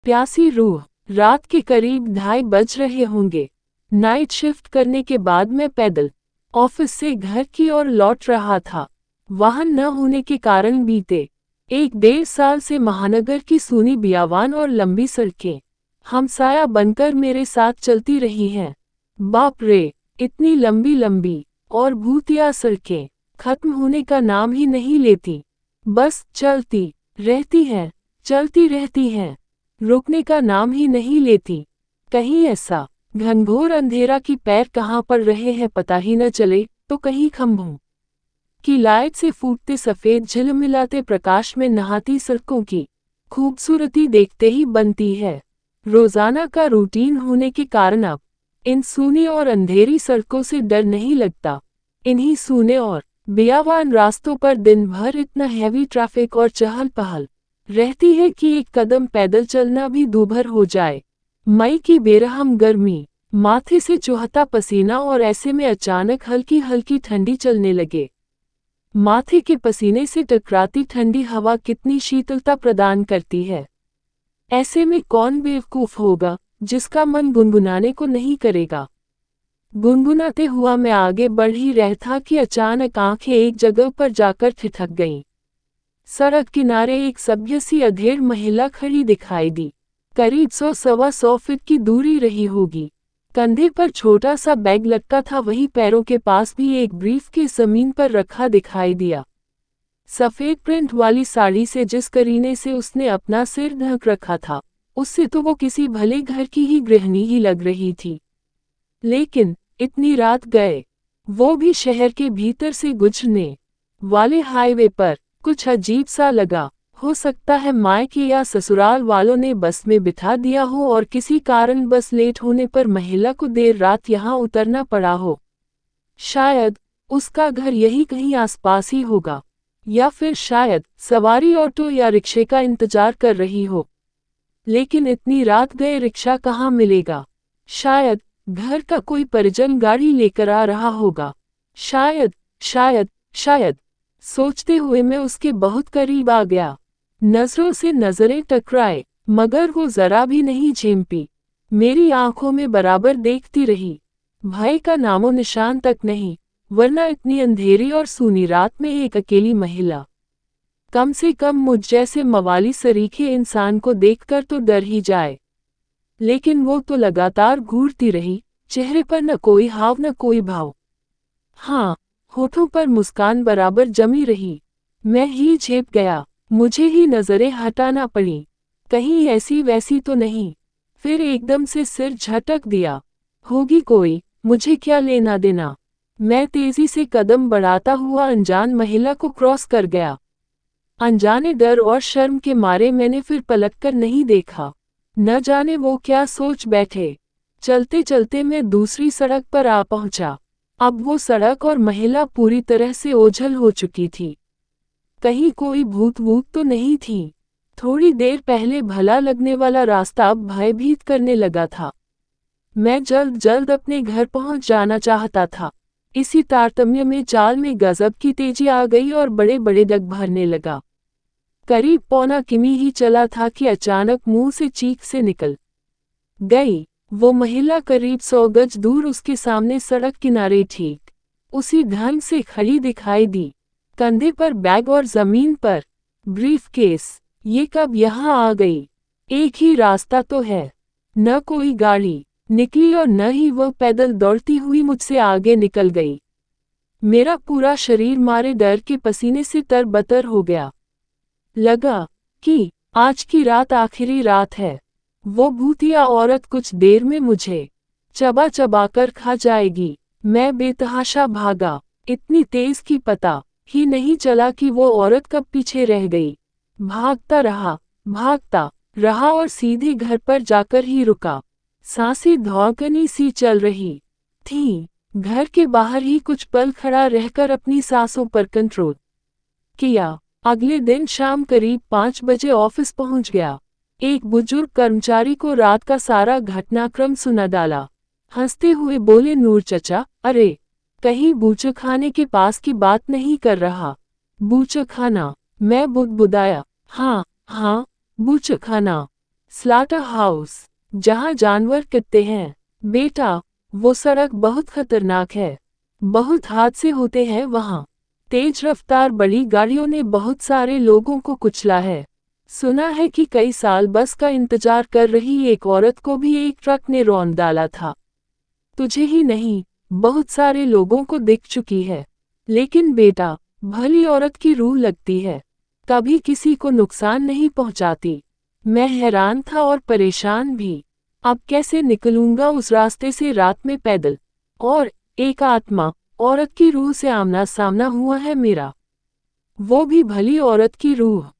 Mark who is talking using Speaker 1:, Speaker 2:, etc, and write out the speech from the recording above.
Speaker 1: प्यासी रूह। रात के करीब 2:30 बज रहे होंगे। नाइट शिफ्ट करने के बाद मैं पैदल ऑफिस से घर की ओर लौट रहा था। वाहन न होने के कारण बीते 1-1.5 साल से महानगर की सूनी बियावान और लंबी सड़कें हमसाया बनकर मेरे साथ चलती रही हैं। बाप रे, इतनी लंबी लंबी और भूतिया सड़कें खत्म होने का नाम ही नहीं लेती। बस चलती रहती हैं, चलती रहती हैं, रुकने का नाम ही नहीं लेती। कहीं ऐसा घनघोर अंधेरा कि पैर कहाँ पड़ रहे हैं पता ही न चले, तो कहीं खंभों की लाइट से फूटते सफेद झिलमिलाते प्रकाश में नहाती सड़कों की खूबसूरती देखते ही बनती है। रोजाना का रूटीन होने के कारण अब इन सूनी और अंधेरी सड़कों से डर नहीं लगता। इन्हीं सूने और बियावान रास्तों पर दिन भर इतना हैवी ट्रैफिक और चहल पहल रहती है कि एक कदम पैदल चलना भी दूभर हो जाए। मई की बेरहम गर्मी, माथे से चुहता पसीना और ऐसे में अचानक हल्की हल्की ठंडी चलने लगे। माथे के पसीने से टकराती ठंडी हवा कितनी शीतलता प्रदान करती है। ऐसे में कौन बेवकूफ होगा जिसका मन गुनगुनाने को नहीं करेगा। गुनगुनाते हुआ मैं आगे बढ़ ही रहा था कि अचानक आंखें एक जगह पर जाकर ठिठक गईं। सड़क किनारे एक सभ्य सी अधेड़ महिला खड़ी दिखाई दी। करीब 100-125 फीट की दूरी रही होगी। कंधे पर छोटा सा बैग लटका था, वहीं पैरों के पास भी एक ब्रीफ के जमीन पर रखा दिखाई दिया। सफेद प्रिंट वाली साड़ी से जिस करीने से उसने अपना सिर ढक रखा था, उससे तो वो किसी भले घर की ही गृहिणी ही लग रही थी। लेकिन इतनी रात गए, वो भी शहर के भीतर से गुजरने वाले हाईवे पर, कुछ अजीब सा लगा। हो सकता है मायके या ससुराल वालों ने बस में बिठा दिया हो और किसी कारण बस लेट होने पर महिला को देर रात यहाँ उतरना पड़ा हो। शायद उसका घर यही कहीं आसपास ही होगा, या फिर शायद सवारी ऑटो या रिक्शे का इंतजार कर रही हो। लेकिन इतनी रात गए रिक्शा कहाँ मिलेगा। शायद घर का कोई परिजन गाड़ी लेकर आ रहा होगा। शायद शायद शायद सोचते हुए मैं उसके बहुत करीब आ गया। नजरों से नजरें टकराए, मगर वो जरा भी नहीं झेंपी। मेरी आंखों में बराबर देखती रही। भय का नामो निशान तक नहीं, वरना इतनी अंधेरी और सूनी रात में एक अकेली महिला, कम से कम मुझ जैसे मवाली सरीखे इंसान को देखकर तो डर ही जाए। लेकिन वो तो लगातार घूरती रही, चेहरे पर न कोई हाव न कोई भाव। हाँ, होठों पर मुस्कान बराबर जमी रही। मैं ही झेप गया, मुझे ही नजरें हटाना पड़ी, कहीं ऐसी वैसी तो नहीं। फिर एकदम से सिर झटक दिया। होगी कोई, मुझे क्या लेना देना। मैं तेजी से कदम बढ़ाता हुआ अनजान महिला को क्रॉस कर गया। अनजाने डर और शर्म के मारे मैंने फिर पलटकर नहीं देखा। न जाने वो क्या सोच बैठे। चलते चलते मैं दूसरी सड़क पर आ पहुंचा। अब वो सड़क और महिला पूरी तरह से ओझल हो चुकी थी। कहीं कोई भूत वूत तो नहीं थी। थोड़ी देर पहले भला लगने वाला रास्ता अब भयभीत करने लगा था। मैं जल्द जल्द अपने घर पहुंच जाना चाहता था। इसी तारतम्य में चाल में गजब की तेजी आ गई और बड़े बड़े डग भरने लगा। करीब 1.25 किमी ही चला था कि अचानक मुंह से चीख से निकल गई। वो महिला करीब 100 गज दूर उसके सामने सड़क किनारे ठीक उसी ढंग से खड़ी दिखाई दी। कंधे पर बैग और जमीन पर ब्रीफ केस। ये कब यहाँ आ गई? एक ही रास्ता तो है। न कोई गाड़ी निकली और न ही वह पैदल दौड़ती हुई मुझसे आगे निकल गई। मेरा पूरा शरीर मारे डर के पसीने से तरबतर हो गया। लगा कि आज की रात आखिरी रात है। वो भूतिया औरत कुछ देर में मुझे चबा चबा कर खा जाएगी। मैं बेतहाशा भागा, इतनी तेज कि पता ही नहीं चला कि वो औरत कब पीछे रह गई। भागता रहा और सीधे घर पर जाकर ही रुका। सांसें धौंकनी सी चल रही थी। घर के बाहर ही कुछ पल खड़ा रहकर अपनी सांसों पर कंट्रोल किया। अगले दिन शाम करीब 5 बजे ऑफिस पहुंच गया। एक बुजुर्ग कर्मचारी को रात का सारा घटनाक्रम सुना डाला। हंसते हुए बोले, नूर चचा, अरे कहीं बूचड़खाने के पास की बात नहीं कर रहा? बूचड़खाना? मैं बुदबुदाया। हाँ, बूचड़खाना। स्लाटर हाउस, जहाँ जानवर कटते हैं। बेटा, वो सड़क बहुत खतरनाक है। बहुत हादसे होते हैं वहाँ। तेज रफ्तार बड़ी गाड़ियों ने बहुत सारे लोगों को कुचला है। सुना है कि कई साल बस का इंतजार कर रही एक औरत को भी एक ट्रक ने रौंद डाला था। तुझे ही नहीं, बहुत सारे लोगों को दिख चुकी है। लेकिन बेटा, भली औरत की रूह लगती है, कभी किसी को नुकसान नहीं पहुंचाती। मैं हैरान था और परेशान भी। अब कैसे निकलूंगा उस रास्ते से रात में पैदल? और एक आत्मा, औरत की रूह से आमना सामना हुआ है मेरा। वो भी भली औरत की रूह।